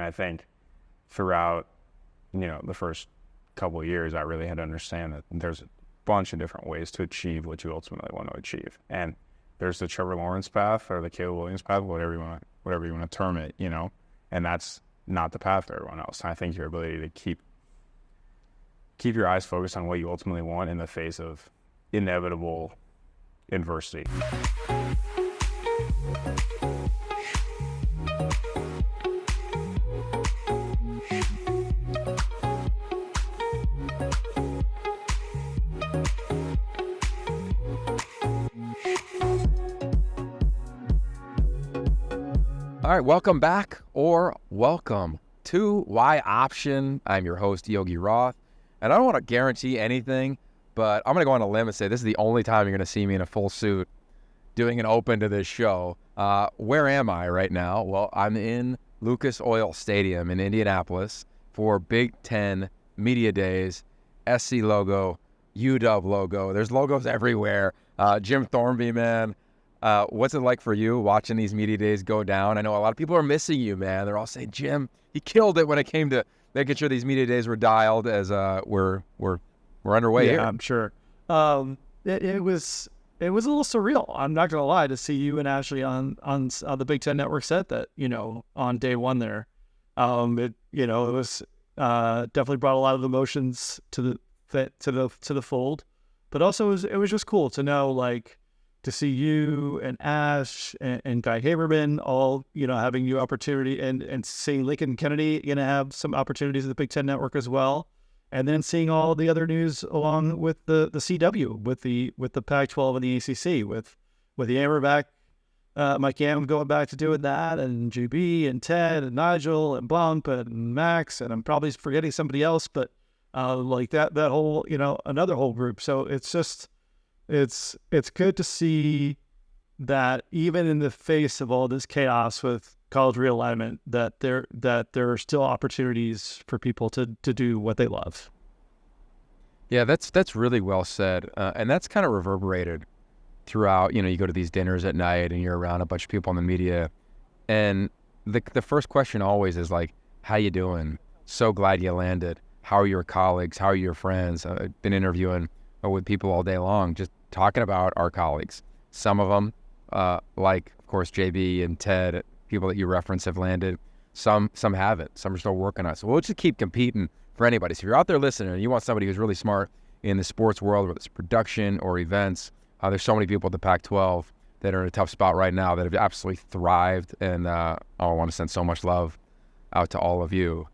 I think throughout, the first couple of years, I really had to understand that there's a bunch of different ways to achieve what you ultimately want to achieve. And there's the Trevor Lawrence path or the Caleb Williams path, whatever you want to term it, and that's not the path for everyone else. And I think your ability to keep your eyes focused on what you ultimately want in the face of inevitable adversity. All right, welcome back or welcome to Y Option. I'm your host, Yogi Roth, and I don't want to guarantee anything, but I'm going to go on a limb and say this is the only time you're going to see me in a full suit doing an open to this show. Where am I right now? Well, I'm in Lucas Oil Stadium in Indianapolis for Big Ten Media Days, SC logo, UW logo. There's logos everywhere. Jim Thornby, man. What's it like for you watching these media days go down? I know a lot of people are missing you, man. They're all saying, Jim, he killed it when it came to making sure these media days were dialed as we're underway here. Yeah, I'm sure. It was a little surreal. I'm not gonna lie, to see you and Ashley on the Big Ten Network set that on day one there. It was definitely brought a lot of emotions to the fold, but also it was just cool to know to see you and Ash and Guy Haberman all, having new opportunity and seeing Lincoln Kennedy have some opportunities at the Big Ten Network as well. And then seeing all the other news along with the CW, with the Pac-12 and the ACC, with the Amberback, Mike Yam going back to doing that, and GB and Ted and Nigel and Bump and Max, and I'm probably forgetting somebody else, but that whole, another whole group. So it's just, it's good to see that even in the face of all this chaos with college realignment, that there are still opportunities for people to do what they love. Yeah, that's really well said, and that's kind of reverberated throughout. You go to these dinners at night and you're around a bunch of people in the media, and the first question always is how you doing? So glad you landed. How are your colleagues? How are your friends? I've been interviewing with people all day long, just talking about our colleagues. Some of them, of course, JB and Ted, people that you reference, have landed. Some haven't. Some are still working on it. So we'll just keep competing for anybody. So if you're out there listening and you want somebody who's really smart in the sports world, whether it's production or events, there's so many people at the Pac-12 that are in a tough spot right now that have absolutely thrived. And I want to send so much love out to all of you.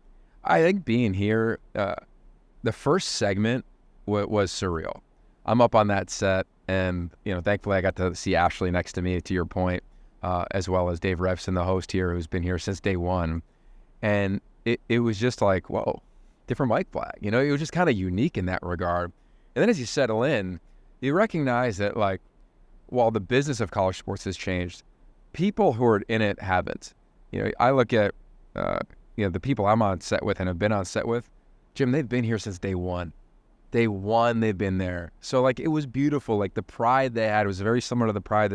I think being here, the first segment was surreal. I'm up on that set, and thankfully I got to see Ashley next to me, to your point, as well as Dave Refson, the host here, who's been here since day one. And it was just whoa, different mic flag. It was just kind of unique in that regard. And then as you settle in, you recognize that while the business of college sports has changed, people who are in it haven't. I look at the people I'm on set with and have been on set with, Jim, they've been here since day one. Day one, they've been there. So it was beautiful. The pride they had was very similar to the pride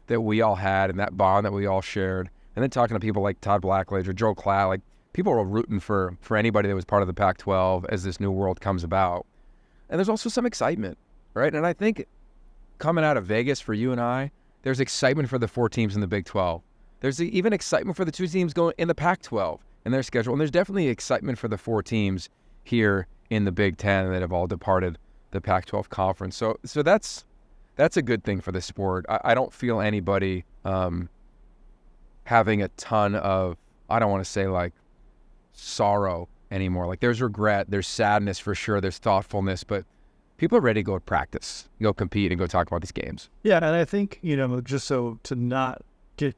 that we all had, and that bond that we all shared. And then talking to people like Todd Blackledge or Joe Klatt, people were rooting for anybody that was part of the Pac-12 as this new world comes about. And there's also some excitement, right? And I think coming out of Vegas for you and I, there's excitement for the 4 teams in the Big 12. There's even excitement for the 2 teams going in the Pac-12 and their schedule. And there's definitely excitement for the 4 teams here in the Big Ten that have all departed the Pac-12 conference. So that's a good thing for the sport. I don't feel anybody having a ton of, I don't want to say sorrow anymore. There's regret, there's sadness for sure, there's thoughtfulness, but people are ready to go practice, go compete, and go talk about these games. Yeah, and I think, just so to not get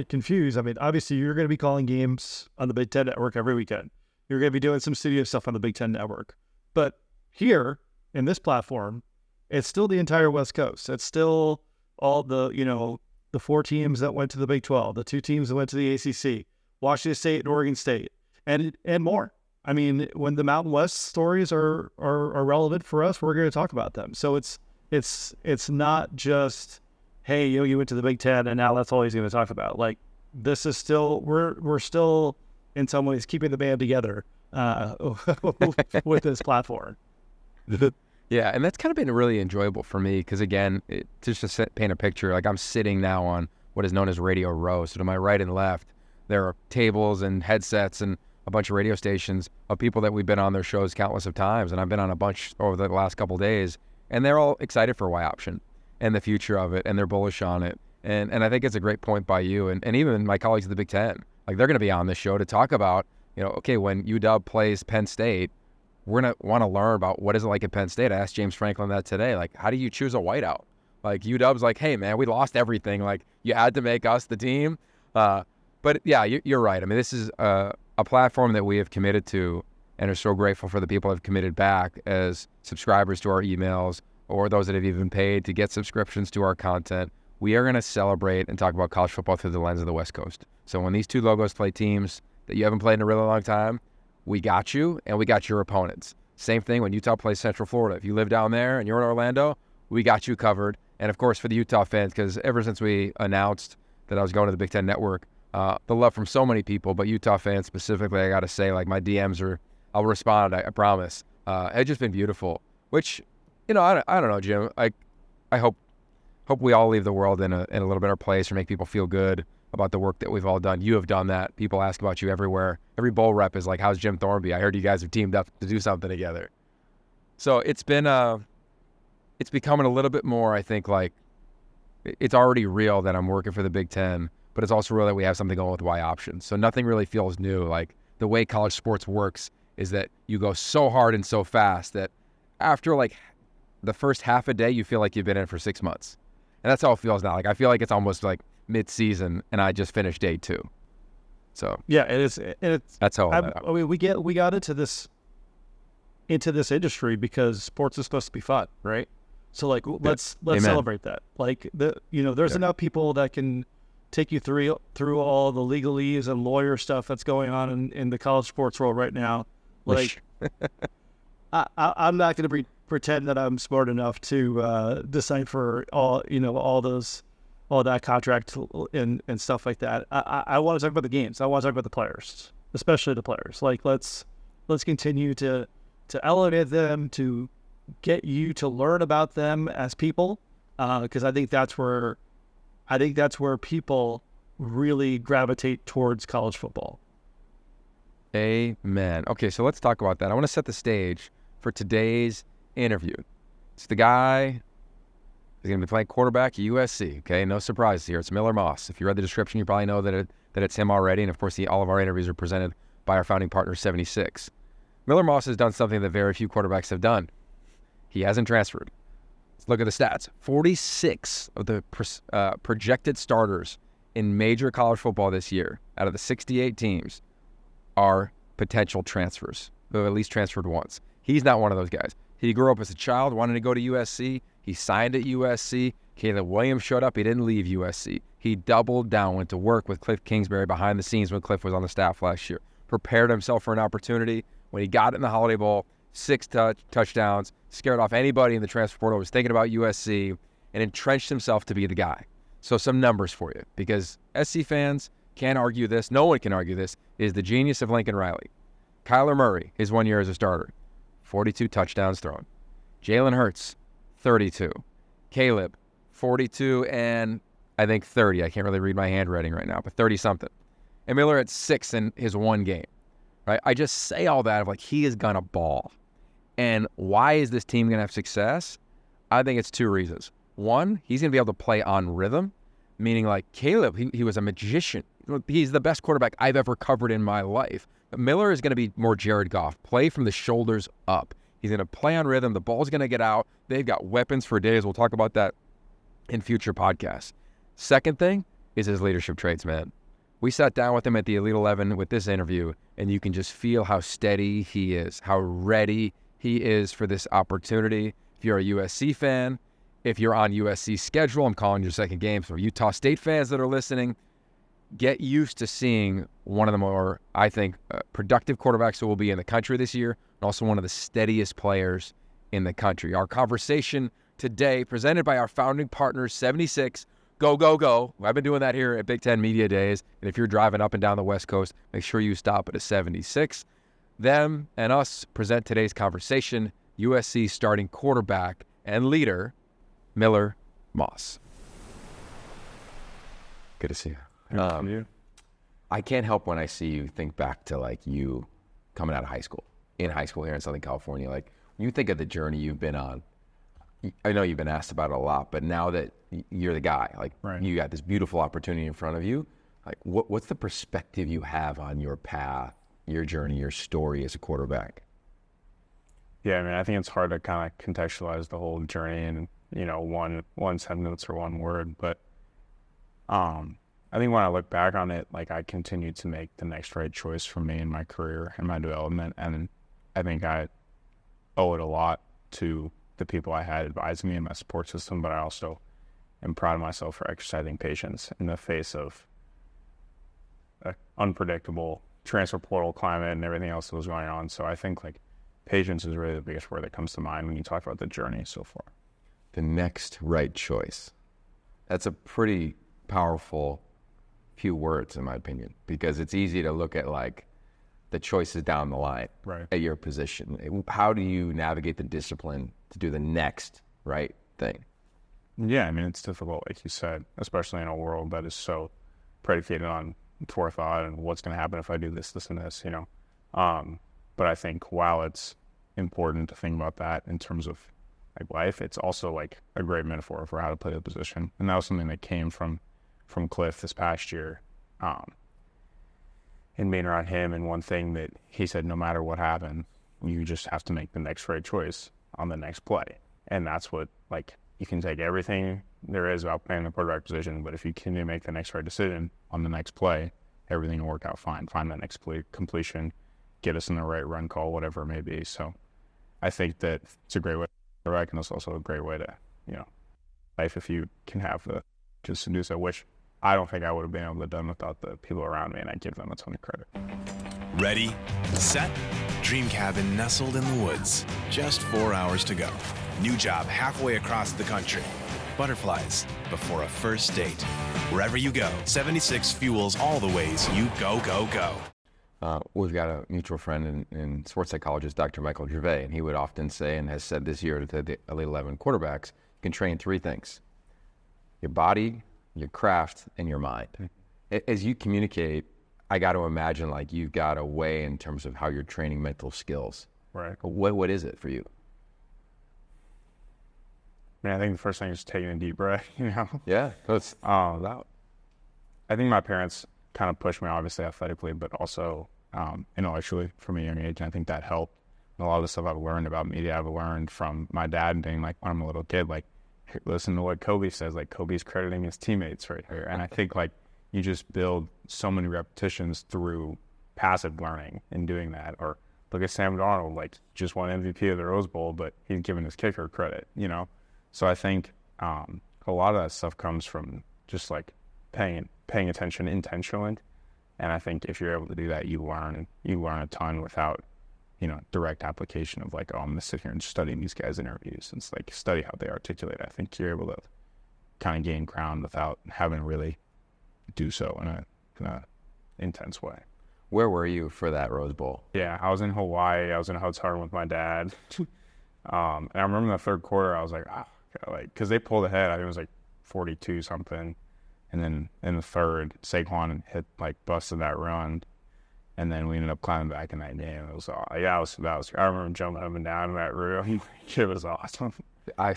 confused, I mean, obviously you're going to be calling games on the Big Ten Network every weekend. You're going to be doing some studio stuff on the Big Ten Network. But here, in this platform, it's still the entire West Coast. It's still all the 4 teams that went to the Big 12, the 2 teams that went to the ACC, Washington State and Oregon State, and more. I mean, when the Mountain West stories are relevant for us, we're going to talk about them. So it's not just, hey, you went to the Big Ten and now that's all he's going to talk about. This is still, we're still in some ways keeping the band together with this platform. Yeah, and that's kind of been really enjoyable for me because, again, just to paint a picture, like I'm sitting now on what is known as Radio Row. So to my right and left, there are tables and headsets and a bunch of radio stations of people that we've been on their shows countless of times, and I've been on a bunch over the last couple of days, and they're all excited for Y Option and the future of it, and they're bullish on it. And I think it's a great point by you, and even my colleagues at the Big Ten. Like, they're going to be on this show to talk about, okay, when UW plays Penn State, we're going to want to learn about what is it like at Penn State. I asked James Franklin that today. Like, how do you choose a whiteout? Like, UW's like, hey, man, we lost everything. Like, you had to make us the team. But, yeah, you're right. I mean, this is a platform that we have committed to and are so grateful for the people who have committed back as subscribers to our emails or those that have even paid to get subscriptions to our content. We are going to celebrate and talk about college football through the lens of the West Coast. So when these two logos play teams that you haven't played in a really long time, we got you and we got your opponents. Same thing when Utah plays Central Florida. If you live down there and you're in Orlando, we got you covered. And, of course, for the Utah fans, because ever since we announced that I was going to the Big Ten Network, the love from so many people, but Utah fans specifically, I got to say, like, my DMs are, I'll respond, I promise. It's just been beautiful, which, I don't know, Jim. I hope we all leave the world in a little better place or make people feel good about the work that we've all done. You have done that. People ask about you everywhere. Every bowl rep is like, how's Jim Thornby? I heard you guys have teamed up to do something together. So it's been, it's becoming a little bit more, I think, like, it's already real that I'm working for the Big Ten, but it's also real that we have something going with Y Option. So nothing really feels new. Like, the way college sports works is that you go so hard and so fast that after, like, the first half a day, you feel like you've been in for 6 months. And that's how it feels now. Like, I feel like it's almost like mid-season, and I just finished day 2. So yeah, it's that's how I mean, we got into this industry because sports is supposed to be fun, right? So, like, let's Amen. celebrate that. Like, there's enough people that can take you through all the legalese and lawyer stuff that's going on in the college sports world right now. Like, I'm not going to pretend that I'm smart enough to decipher all that contract and stuff like that. I want to talk about the games. I want to talk about the players, especially the players. Like, let's continue to elevate them, to get you to learn about them as people, because I think that's where people really gravitate towards college football. Amen. Okay, so let's talk about that. I want to set the stage for today's interview. It's the guy who's going to be playing quarterback at USC. Okay, no surprises here. It's Miller Moss. If you read the description, you probably know that it's him already. And of course, all of our interviews are presented by our founding partner, 76. Miller Moss has done something that very few quarterbacks have done. He hasn't transferred. Let's look at the stats. 46 of the projected starters in major college football this year, out of the 68 teams, are potential transfers, who have at least transferred once. He's not one of those guys. He grew up as a child, wanted to go to USC. He signed at USC. Caleb Williams showed up. He didn't leave USC. He doubled down, went to work with Cliff Kingsbury behind the scenes when Cliff was on the staff last year, prepared himself for an opportunity. When he got in the Holiday Bowl, 6 touchdowns, scared off anybody in the transfer portal who was thinking about USC, and entrenched himself to be the guy. So some numbers for you, because SC fans can't argue this. No one can argue this. Is the genius of Lincoln Riley. Kyler Murray, his 1 year as a starter, 42 touchdowns thrown. Jalen Hurts, 32. Caleb, 42 and I think 30. I can't really read my handwriting right now, but 30-something. And Miller at 6 in his one game. Right? I just say all that of like he is going to ball. And why is this team going to have success? I think it's 2 reasons. One, he's going to be able to play on rhythm, meaning like Caleb, he was a magician. He's the best quarterback I've ever covered in my life. Miller is going to be more Jared Goff, play from the shoulders up. He's going to play on rhythm. The ball's going to get out. They've got weapons for days. We'll talk about that in future podcasts. Second thing is his leadership traits, man. We sat down with him at the Elite 11 with this interview, and you can just feel how steady he is, how ready he is for this opportunity. If you're a USC fan, if you're on USC's schedule, I'm calling your second game. For Utah State fans that are listening, get used to seeing one of the more, I think, productive quarterbacks who will be in the country this year, and also one of the steadiest players in the country. Our conversation today, presented by our founding partners, 76, go, go, go. I've been doing that here at Big Ten Media Days. And if you're driving up and down the West Coast, make sure you stop at a 76. Them and us present today's conversation, USC starting quarterback and leader, Miller Moss. Good to see you. Good to you. I can't help when I see you think back to like you coming out of high school here in Southern California. Like when you think of the journey you've been on, I know you've been asked about it a lot, but now that you're the guy, like you got this beautiful opportunity in front of you, like what's the perspective you have on your path, your journey, your story as a quarterback? Yeah, I mean, I think it's hard to kind of contextualize the whole journey in, one sentence or one word. But I think when I look back on it, like I continued to make the next right choice for me in my career and my development. And I think I owe it a lot to the people I had advising me in my support system, but I also am proud of myself for exercising patience in the face of an unpredictable transfer portal climate and everything else that was going on. So I think like patience is really the biggest word that comes to mind when you talk about the journey so far. The next right choice. That's a pretty powerful few words, in my opinion, because it's easy to look at like the choices down the line at your position. How do you navigate the discipline to do the next right thing? Yeah, I mean, it's difficult, like you said, especially in a world that is so predicated on forethought and what's going to happen if I do this, this, and this, But I think while it's important to think about that in terms of like life, it's also like a great metaphor for how to play the position. And that was something that came from Cliff this past year, and being around him. And one thing that he said, no matter what happens, you just have to make the next right choice on the next play. And that's what, like, you can take everything there is about playing the quarterback position, but if you can make the next right decision on the next play, everything will work out fine. Find that next completion, get us in the right run call, whatever it may be. So I think that it's a great way to quarterback, and it's also a great way to, life if you can have the just to do so, which I don't think I would have been able to have done without the people around me, and I give them a ton of credit. Ready, set, dream cabin nestled in the woods. Just 4 hours to go. New job halfway across the country. Butterflies before a first date. Wherever you go, 76 fuels all the ways you go, go, go. We've got a mutual friend in sports psychologist, Dr. Michael Gervais, and he would often say, and has said this year to the Elite 11 quarterbacks, you can train three things: your body, your craft, and your mind. As you communicate, I got to imagine like you've got a way in terms of how you're training mental skills. Right. What is it for you? I mean, I think the first thing is taking a deep breath, Yeah. That's I think my parents kind of pushed me, obviously athletically, but also intellectually from a young age. And I think that helped. And a lot of the stuff I've learned about media, I've learned from my dad being like, when I'm a little kid, like, listen to what Kobe says. Like, Kobe's crediting his teammates right here. And I think like you just build so many repetitions through passive learning in doing that. Or look at Sam Darnold, like just won MVP of the Rose Bowl, but he's giving his kicker credit, So I think a lot of that stuff comes from just like paying attention intentionally. And I think if you're able to do that, you learn a ton without, direct application of like, oh, I'm going to sit here and study these guys' interviews. And it's like, study how they articulate. I think you're able to kind of gain ground without having to really do so in a intense way. Where were you for that Rose Bowl? Yeah, I was in Hawaii. I was in a hotel room with my dad. And I remember in the third quarter, I was like, because they pulled ahead. I think it was like 42 something. And then in the third, Saquon busted that run. And then we ended up climbing back in that game. It was I remember jumping up and down in that room. It was awesome. I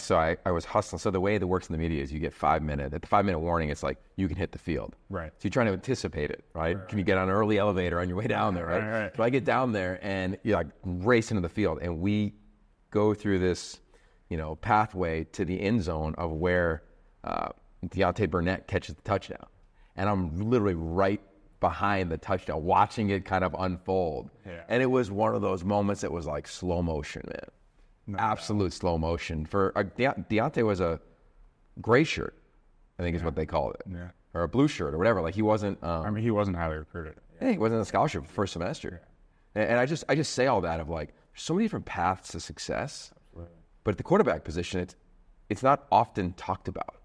was hustling. So the way it works in the media is you get 5 minutes. At the 5 minute warning, it's like you can hit the field. Right. So you're trying to anticipate it, right? Can you get on an early elevator on your way down there, right? Right. So I get down there and you're like racing to the field, and we go through this, pathway to the end zone of where Deontay Burnett catches the touchdown, and I'm literally right behind the touchdown, watching it kind of unfold. Yeah. And it was one of those moments that was like slow motion, man. Absolute slow motion. For Deontay was a gray shirt, I think is what they called it, or a blue shirt or whatever. Like he wasn't. He wasn't highly recruited. Yeah, he wasn't a scholarship first semester. And I just say all that of like, there's so many different paths to success. Absolutely. But at the quarterback position, it's not often talked about.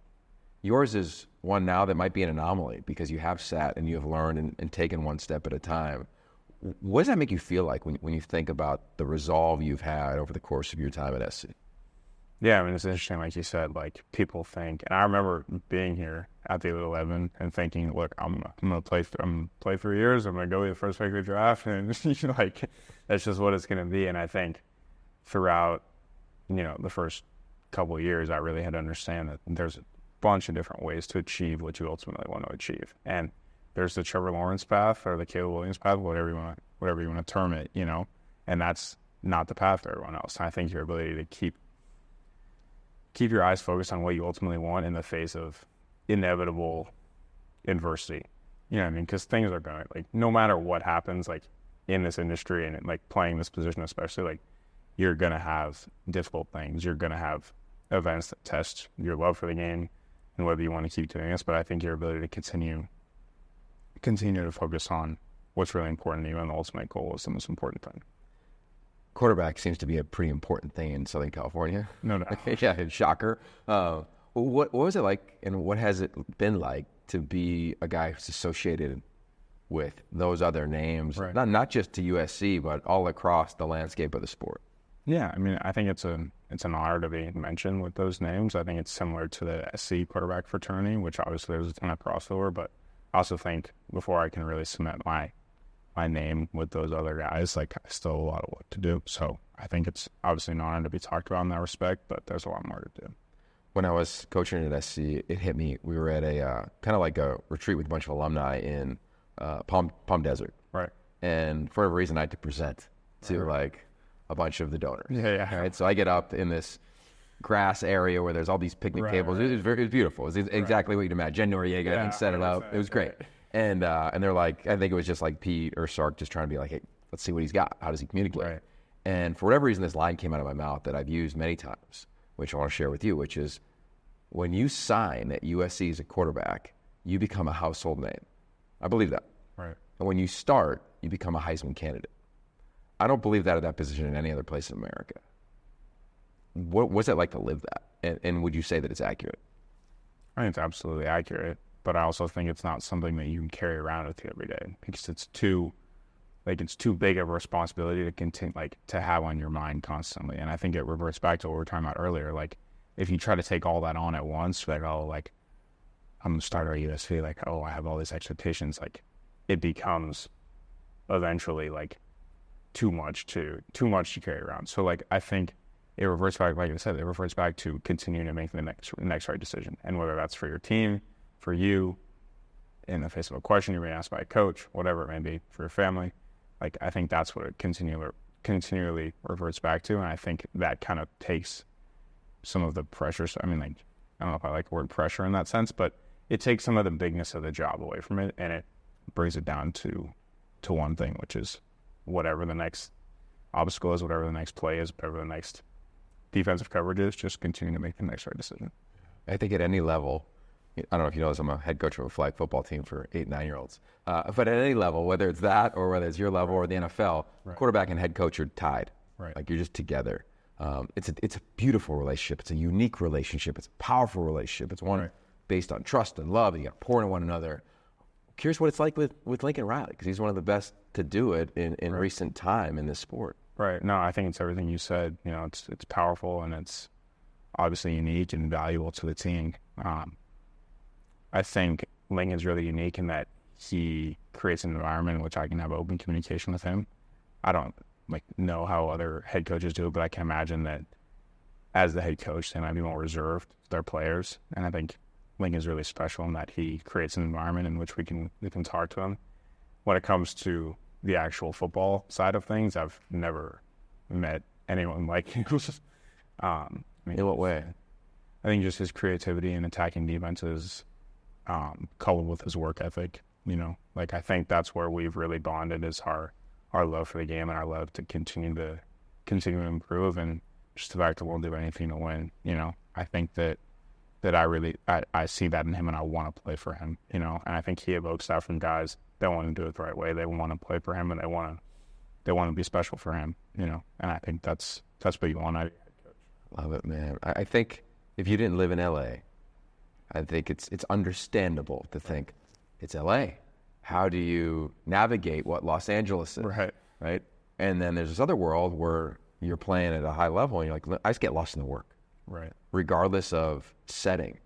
Yours is one now that might be an anomaly because you have sat and you have learned and taken one step at a time. What does that make you feel like when you think about the resolve you've had over the course of your time at SC? Yeah, I mean, it's interesting, like you said, like people think, and I remember being here at the 11 and thinking, look, I'm gonna play 3 years. I'm gonna go be the first pick of the draft, and like that's just what it's gonna be. And I think throughout, the first couple of years, I really had to understand that there's a bunch of different ways to achieve what you ultimately want to achieve. And there's the Trevor Lawrence path or the Caleb Williams path, whatever you want to term it, and that's not the path for everyone else. And I think your ability to keep your eyes focused on what you ultimately want in the face of inevitable adversity. You know what I mean? Because things are going to, like, no matter what happens, like, in this industry and, like, playing this position especially, like, you're going to have difficult things. You're going to have events that test your love for the game and whether you want to keep doing this. But I think your ability to continue to focus on what's really important to you and the ultimate goal is the most important thing. Quarterback seems to be a pretty important thing in Southern California. No doubt. Yeah, shocker. What was it like, and what has it been like to be a guy who's associated with those other names, right, not just to USC, but all across the landscape of the sport? Yeah, I mean, I think it's an honor to be mentioned with those names. I think it's similar to the SC quarterback fraternity, which obviously there's a ton of crossover, but I also think before I can really cement my name with those other guys, like, I still have a lot of work to do. So I think it's obviously an honor to be talked about in that respect, but there's a lot more to do. When I was coaching at SC, it hit me. We were at a kind of like a retreat with a bunch of alumni in Palm Desert. Right. And for whatever reason, I had to present to like a bunch of the donors. Yeah. Right. So I get up in this grass area where there's all these picnic tables. Right. It was beautiful. It was exactly what you'd imagine. Jen Noriega, I think, set it up. It was great. Right. And they're like, I think it was just like Pete or Sark just trying to be like, hey, let's see what he's got. How does he communicate? Right. And for whatever reason, this line came out of my mouth that I've used many times, which I want to share with you, which is when you sign at USC as a quarterback, you become a household name. I believe that. Right. And when you start, you become a Heisman candidate. I don't believe that at that position in any other place in America. What's it like to live that? And would you say that it's accurate? I think it's absolutely accurate, but I also think it's not something that you can carry around with you every day because it's too big of a responsibility to continue, like, to have on your mind constantly. And I think it reverts back to what we were talking about earlier. Like, if you try to take all that on at once, like, oh, like, I'm the starter at USC, like, oh, I have all these expectations, like, it becomes eventually, like, too much to carry around. So, like, I think it reverts back, like I said, it reverts back to continuing to make the next right decision. And whether that's for your team, for you, in the face of a question you're being asked by a coach, whatever it may be, for your family, like, I think that's what it continually reverts back to. And I think that kind of takes some of the pressure. So, I mean, like, I don't know if I like the word pressure in that sense, but it takes some of the bigness of the job away from it, and it brings it down to one thing, which is whatever the next obstacle is, whatever the next play is, whatever the next defensive coverage is, just continue to make the next right decision. I think at any level, I don't know if you know this, I'm a head coach of a flag football team for 8 and 9 year olds. But at any level, whether it's that or whether it's your level or the NFL, quarterback and head coach are tied. Right. Like, you're just together. It's a beautiful relationship. It's a unique relationship. It's a powerful relationship. It's one based on trust and love, and you got to pour into one another. Curious what it's like with Lincoln Riley, because he's one of the best to do it in recent time in this sport. Right. No, I think it's everything you said. You know, it's powerful, and it's obviously unique and valuable to the team. I think Lincoln's really unique in that he creates an environment in which I can have open communication with him. I don't know how other head coaches do it, but I can imagine that as the head coach, they might be more reserved with their players. And I think Lincoln's really special in that he creates an environment in which we can talk to him. When it comes to the actual football side of things, I've never met anyone like him. In what way? I think just his creativity and attacking defenses, coupled with his work ethic. You know, like, I think that's where we've really bonded, is our love for the game and our love to continue to improve, and just the fact that we'll do anything to win. You know, I think that I see that in him, and I want to play for him. You know, and I think he evokes that from guys that want to do it the right way. They want to play for him, and they want to be special for him. You know, and I think that's what you want out of your head coach. Love it, man. I think if you didn't live in LA, I think it's understandable to think it's LA. How do you navigate what Los Angeles is? Right. And then there's this other world where you're playing at a high level and you're like, I just get lost in the work. Right. Regardless of setting.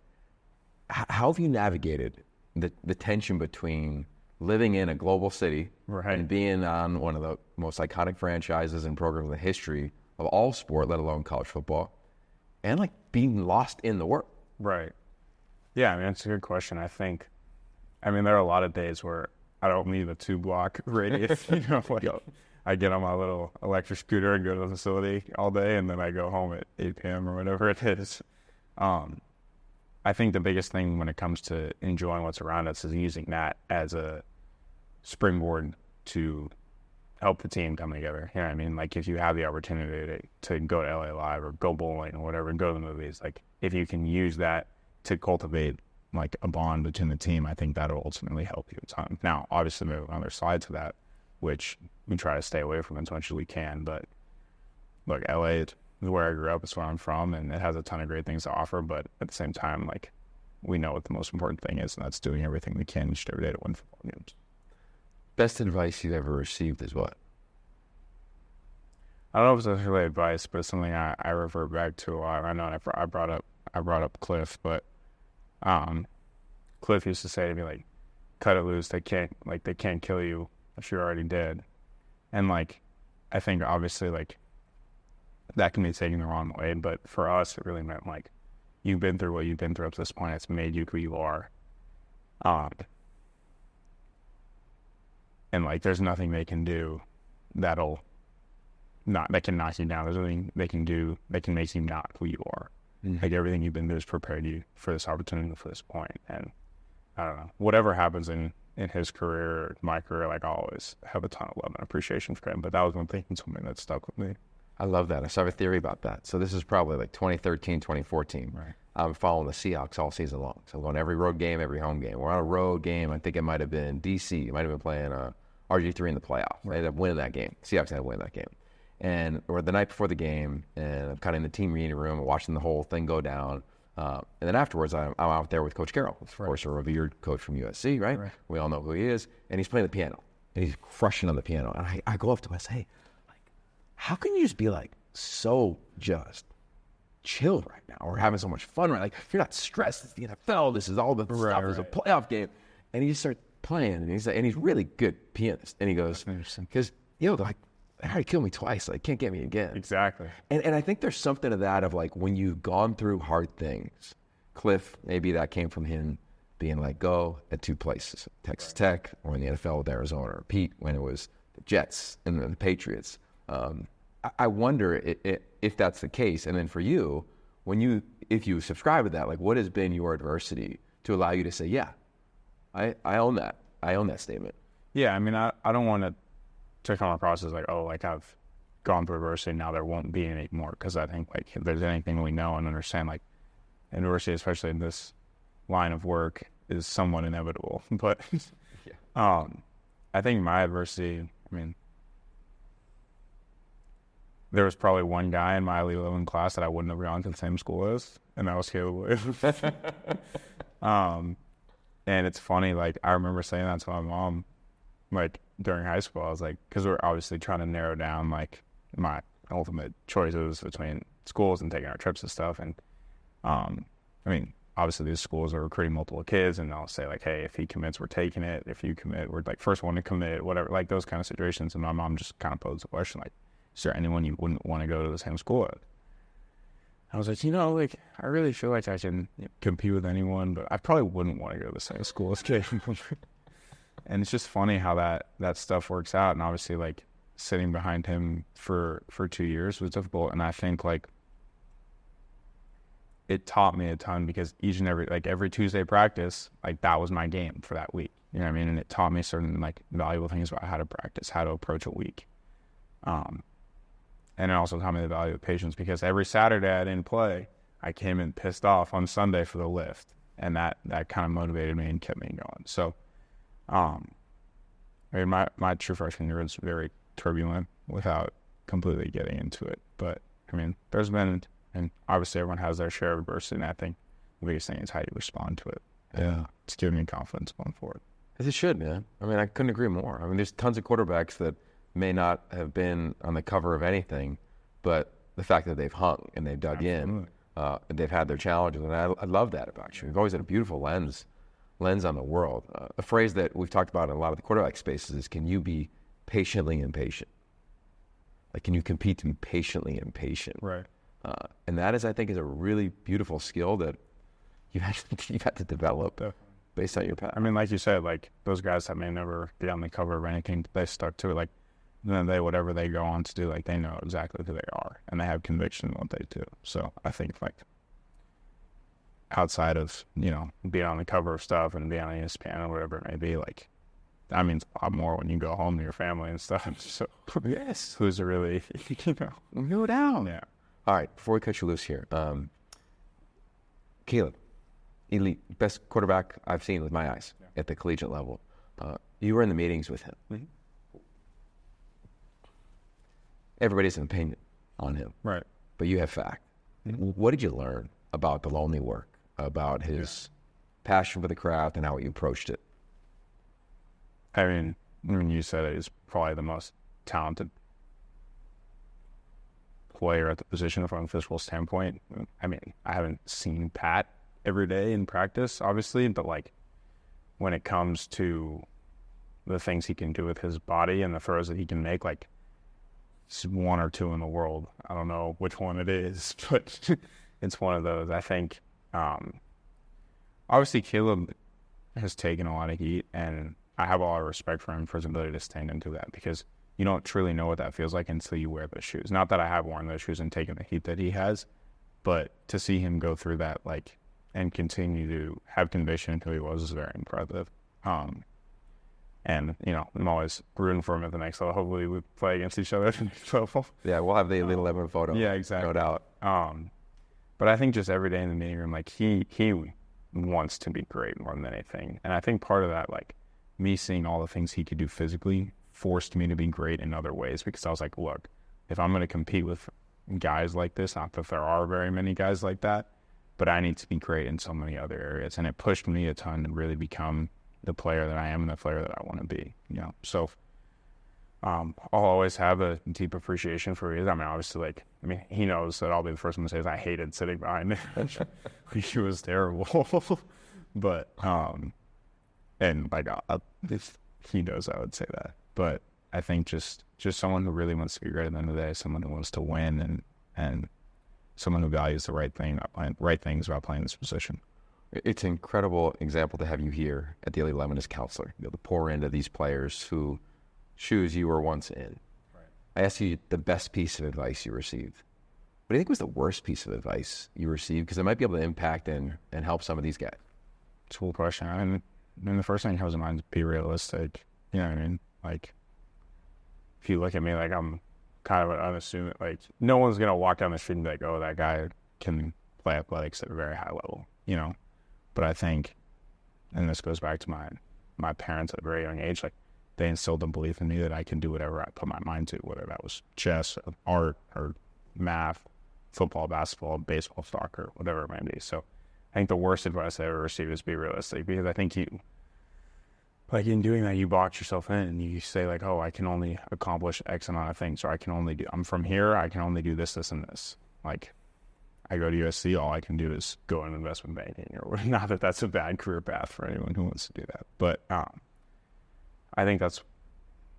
How have you navigated the tension between living in a global city and being on one of the most iconic franchises and programs in the history of all sport, let alone college football, and like being lost in the work? Right. Yeah, I mean, it's a good question. I mean, there are a lot of days where I don't need a 2-block radius. Like I get on my little electric scooter and go to the facility all day, and then I go home at 8 p.m. or whatever it is. I think the biggest thing when it comes to enjoying what's around us is using that as a springboard to help the team come together. You know what I mean? Like if you have the opportunity to go to LA Live or go bowling or whatever and go to the movies, like if you can use that to cultivate like a bond between the team, I think that'll ultimately help you a ton. Now, obviously, there's another side to that, which we try to stay away from as much as we can. But look, LA is where I grew up, it's where I'm from, and it has a ton of great things to offer. But at the same time, like we know what the most important thing is, and that's doing everything we can each every day to win football games. Best advice you've ever received is what? I don't know if it's necessarily advice, but it's something I revert back to a lot. I know I brought up Cliff, but Cliff used to say to me, like, cut it loose. They can't kill you if you're already dead. And like, I think obviously like that can be taken the wrong way, but for us, it really meant like you've been through what you've been through up to this point. It's made you who you are. And like, there's nothing they can do that can knock you down. There's nothing they can do that can make you not who you are. Like everything you've been through has prepared you for this opportunity, for this point. And I don't know, whatever happens in his career or my career, like I'll always have a ton of love and appreciation for him. But that was one thing, something that stuck with me. I love that. I have a theory about that. So this is probably like 2013, 2014. Right. I'm following the Seahawks all season long. So I'm going every road game, every home game. We're on a road game. I think it might have been DC. It might have been playing RG3 in the playoffs. They ended up winning that game. Seahawks ended up winning that game. And we're the night before the game, and I'm kind of in the team reunion room, watching the whole thing go down. And then afterwards, I'm out there with Coach Carroll, of course, a revered coach from USC, right? We all know who he is. And he's playing the piano, and he's crushing on the piano. And I go up to him, I say, hey, like, how can you just be like so just chill right now, or having so much fun, right? Like, if you're not stressed, it's the NFL, this is all the stuff, it's a playoff game. And he just starts playing, and he's really good pianist. And he goes, because, like, they already killed me twice. Like, can't get me again. Exactly. And I think there's something to that of like when you've gone through hard things. Cliff, maybe that came from him being let go at two places, Texas Tech or in the NFL with Arizona, or Pete when it was the Jets and the Patriots. I wonder if that's the case. And then for you, if you subscribe to that, like what has been your adversity to allow you to say, yeah, I own that. I own that statement. Yeah, I mean, I don't want to come across as like, oh, like I've gone through adversity, now there won't be any more. Because I think like if there's anything we know and understand, like adversity, especially in this line of work, is somewhat inevitable. But I think my adversity, I mean, there was probably one guy in my Elite 11 class that I wouldn't have gone to the same school as, and that was Caleb Williams. And it's funny, like I remember saying that to my mom, like during high school. I was like, because we're obviously trying to narrow down like my ultimate choices between schools and taking our trips and stuff. And I mean, obviously these schools are recruiting multiple kids, and I'll say like, hey, if he commits, we're taking it. If you commit, we're like first one to commit, whatever, like those kind of situations. And my mom just kind of posed the question, like, is there anyone you wouldn't want to go to the same school with? I was like, like I really feel like I can compete with anyone, but I probably wouldn't want to go to the same school as Caleb. And it's just funny how that stuff works out. And obviously, like sitting behind him for 2 years was difficult. And I think like it taught me a ton, because each and every Tuesday practice, like that was my game for that week. You know what I mean? And it taught me certain like valuable things about how to practice, how to approach a week. And it also taught me the value of patience, because every Saturday I didn't play, I came in pissed off on Sunday for the lift. And that kind of motivated me and kept me going. So, I mean, my true freshman year was very turbulent without completely getting into it. But, I mean, there's been, and obviously everyone has their share of adversity, and I think the biggest thing is how you respond to it. Yeah. It's giving me confidence going forward. As it should, man. I mean, I couldn't agree more. I mean, there's tons of quarterbacks that may not have been on the cover of anything, but the fact that they've hung and they've dug in, they've had their challenges, and I love that about you. You've always had a beautiful lens on the world. A phrase that we've talked about in a lot of the quarterback spaces is, can you be patiently impatient? Like, can you compete to be patiently impatient? Right. And that is, I think, is a really beautiful skill that you've had to develop based on your path. I mean, like you said, like those guys that may never be on the cover of anything, they stuck to it. Like, then whatever they go on to do, like they know exactly who they are and they have conviction in what they do. So I think like outside of, being on the cover of stuff and being on ESPN or whatever it may be, like that means a lot more when you go home to your family and stuff. So Yes. who's a really, No doubt. yeah. All right, before we cut you loose here, Caleb, elite, best quarterback I've seen with my eyes at the collegiate level. You were in the meetings with him. Mm-hmm. Everybody has an opinion on him, Right. but you have fact. Mm-hmm. What did you learn about the lonely work, about his passion for the craft and how he approached it? I mean, when you said it, he's probably the most talented player at the position from a physical standpoint. I mean, I haven't seen Pat every day in practice, obviously, but like when it comes to the things he can do with his body and the throws that he can make, like it's one or two in the world. I don't know which one it is, but it's one of those. I think, obviously Caleb has taken a lot of heat, and I have a lot of respect for him for his ability to stand into that, because you don't truly know what that feels like until you wear those shoes. Not that I have worn those shoes and taken the heat that he has, but to see him go through that, like, and continue to have conviction in who he was is very impressive. And, I'm always rooting for him at the next level. Hopefully we play against each other at the next level. Yeah, we'll have the Elite 11 photo. Yeah, exactly. No doubt. But I think just every day in the meeting room, like, he wants to be great more than anything. And I think part of that, like, me seeing all the things he could do physically forced me to be great in other ways, because I was like, look, if I'm going to compete with guys like this, not that there are very many guys like that, but I need to be great in so many other areas. And it pushed me a ton to really become the player that I am and the player that I want to be, So I'll always have a deep appreciation for who he is. I mean, obviously, he knows that I'll be the first one to say is I hated sitting behind him. He was terrible. But, and like, he knows I would say that. But I think just someone who really wants to be great at the end of the day, someone who wants to win, and someone who values the right things about playing this position. It's an incredible example to have you here at the Elite 11 as counselor. To pour into these players whose shoes you were once in. Right. I asked you the best piece of advice you received. What do you think was the worst piece of advice you received? Because it might be able to impact and help some of these guys. It's a cool question. I mean, the first thing that comes to mind is be realistic. You know what I mean? Like, if you look at me like I'm kind of an unassuming, like, no one's going to walk down the street and be like, oh, that guy can play athletics at a very high level, But I think, and this goes back to my parents at a very young age, like, they instilled the belief in me that I can do whatever I put my mind to, whether that was chess, art, or math, football, basketball, baseball, soccer, whatever it might be. So I think the worst advice I ever received is be realistic, because I think in doing that, you box yourself in and you say, like, oh, I can only accomplish X amount of things, or I'm from here, I can only do this, this, and this. Like, I go to USC, all I can do is go into investment banking, or not that that's a bad career path for anyone who wants to do that. But I think that's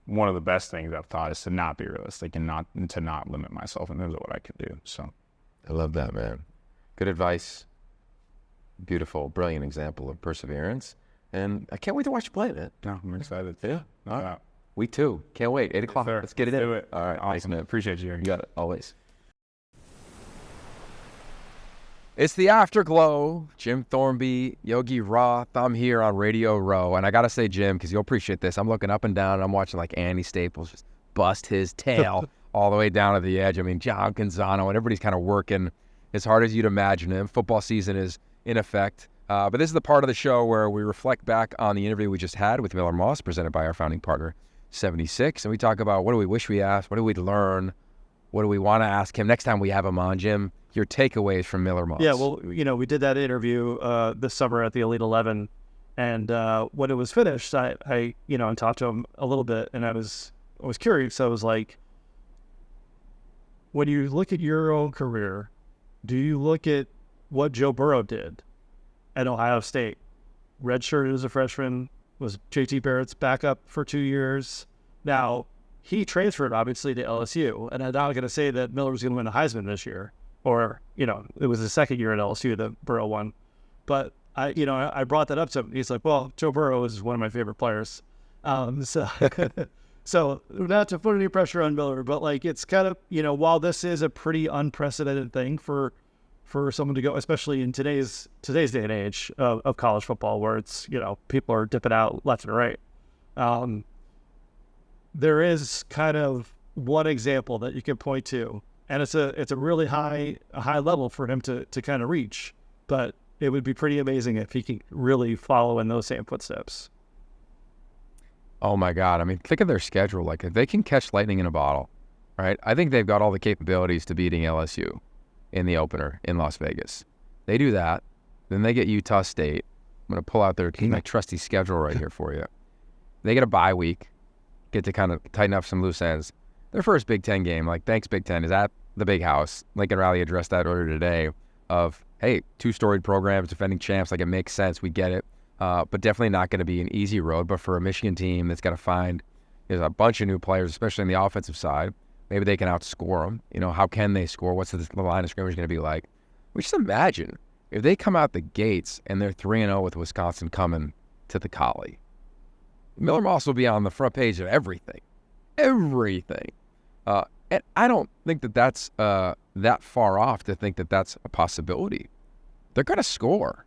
one of the best things I've thought, is to not be realistic and to not limit myself in terms of what I can do. So I love that, man. Good advice. Beautiful, brilliant example of perseverance. And I can't wait to watch you play, man. No, I'm excited. Yeah. All right. We too. Can't wait. 8 o'clock. Yes, let's get it Let's in. do it. All right. Awesome. Thanks, man. Appreciate you. You got it. Always. It's the Afterglow. Jim Thornby, Yogi Roth. I'm here on Radio Row. And I got to say, Jim, because you'll appreciate this, I'm looking up and down, and I'm watching like Andy Staples just bust his tail all the way down to the edge. I mean, John Canzano, and everybody's kind of working as hard as you'd imagine. And football season is in effect. But this is the part of the show where we reflect back on the interview we just had with Miller Moss, presented by our founding partner, 76. And we talk about, what do we wish we asked? What did we learn? What do we want to ask him next time we have him on, Jim? Your takeaways from Miller Moss. Yeah, well, we did that interview this summer at the Elite 11, and when it was finished, I and talked to him a little bit, and I was curious. I was like, when you look at your own career, do you look at what Joe Burrow did at Ohio State? Redshirted as a freshman, was JT Barrett's backup for 2 years. Now, he transferred, obviously, to LSU, and I'm not going to say that Miller was going to win the Heisman this year, or, it was his second year at LSU that Burrow won. But, I brought that up to him. He's like, well, Joe Burrow is one of my favorite players. So not to put any pressure on Miller, but, like, it's kind of, while this is a pretty unprecedented thing for someone to go, especially in today's day and age of college football, where it's, people are dipping out left and right. There is kind of one example that you can point to, and it's a really high level for him to kind of reach, but it would be pretty amazing if he could really follow in those same footsteps. Oh my God. I mean, think of their schedule. Like, if they can catch lightning in a bottle, right? I think they've got all the capabilities to beating LSU in the opener in Las Vegas. They do that. Then they get Utah State. I'm going to pull out my trusty schedule right here for you. They get a bye week, get to kind of tighten up some loose ends. Their first Big Ten game, like, thanks Big Ten, is at the Big House. Lincoln Riley addressed that earlier today of, hey, two-storied programs, defending champs, like, it makes sense. We get it. But definitely not going to be an easy road. But for a Michigan team that's got to find, there's a bunch of new players, especially on the offensive side. Maybe they can outscore them. How can they score? What's the line of scrimmage going to be like? We just imagine if they come out the gates and they're 3-0 with Wisconsin coming to the Collie. Miller Moss will be on the front page of everything. Everything. And I don't think that that's that far off to think that that's a possibility. They're going to score.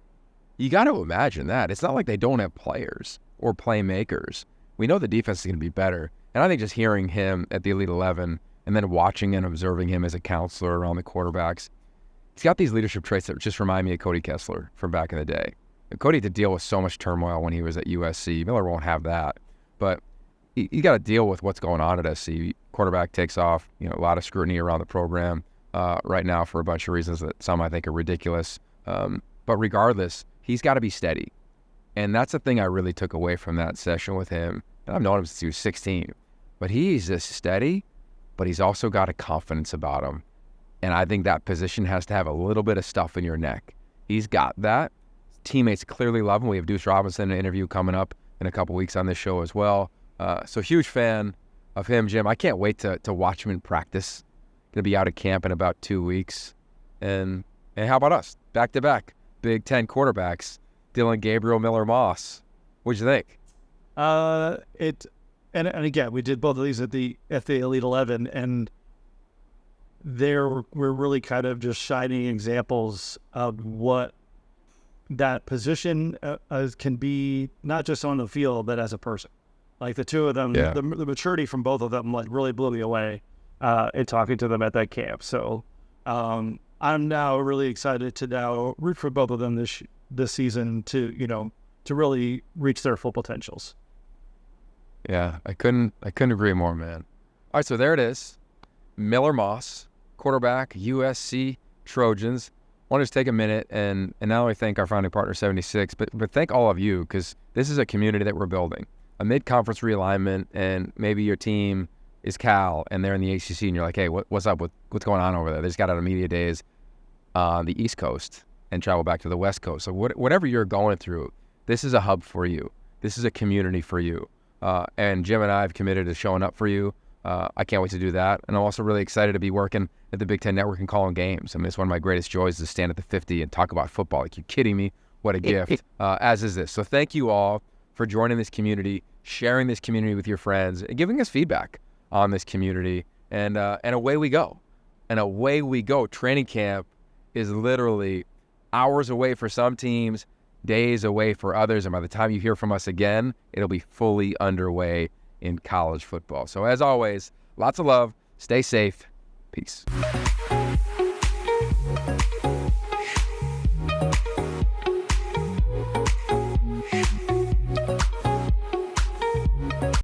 You got to imagine that. It's not like they don't have players or playmakers. We know the defense is going to be better. And I think just hearing him at the Elite 11 and then watching and observing him as a counselor around the quarterbacks, he's got these leadership traits that just remind me of Cody Kessler from back in the day. And Cody had to deal with so much turmoil when he was at USC. Miller won't have that. But you got to deal with what's going on at SC. Quarterback takes off, a lot of scrutiny around the program right now for a bunch of reasons that some I think are ridiculous. But regardless, he's got to be steady. And that's the thing I really took away from that session with him. And I've known him since he was 16. But he's just steady, but he's also got a confidence about him. And I think that position has to have a little bit of stuff in your neck. He's got that. Teammates clearly love him. We have Deuce Robinson, an interview coming up in a couple weeks on this show as well. So huge fan of him, Jim. I can't wait to watch him in practice. Going to be out of camp in about 2 weeks. And how about us? Back-to-back Big Ten quarterbacks, Dylan Gabriel, Miller Moss. What'd you think? And again, we did both of these at the Elite 11, and we're really kind of just shining examples of what that position can be, not just on the field, but as a person. Like the two of them, the maturity from both of them, like, really blew me away in talking to them at that camp. So I'm now really excited to now root for both of them this season to really reach their full potentials. Yeah, I couldn't agree more, man. All right, so there it is. Miller Moss, quarterback, USC Trojans. I want to just take a minute and not only thank our founding partner, 76, but thank all of you, because this is a community that we're building. A mid-conference realignment, and maybe your team is Cal, and they're in the ACC, and you're like, hey, what's up? What's going on over there? They just got out of media days on the East Coast and travel back to the West Coast. So whatever you're going through, this is a hub for you. This is a community for you. And Jim and I have committed to showing up for you. I can't wait to do that. And I'm also really excited to be working at the Big Ten Network and calling games. I mean, it's one of my greatest joys to stand at the 50 and talk about football. Like, you kidding me? What a gift, as is this. So thank you all for joining this community, sharing this community with your friends, and giving us feedback on this community. And away we go. And away we go. Training camp is literally hours away for some teams, days away for others. And by the time you hear from us again, it'll be fully underway in college football. So as always, lots of love. Stay safe. Peace.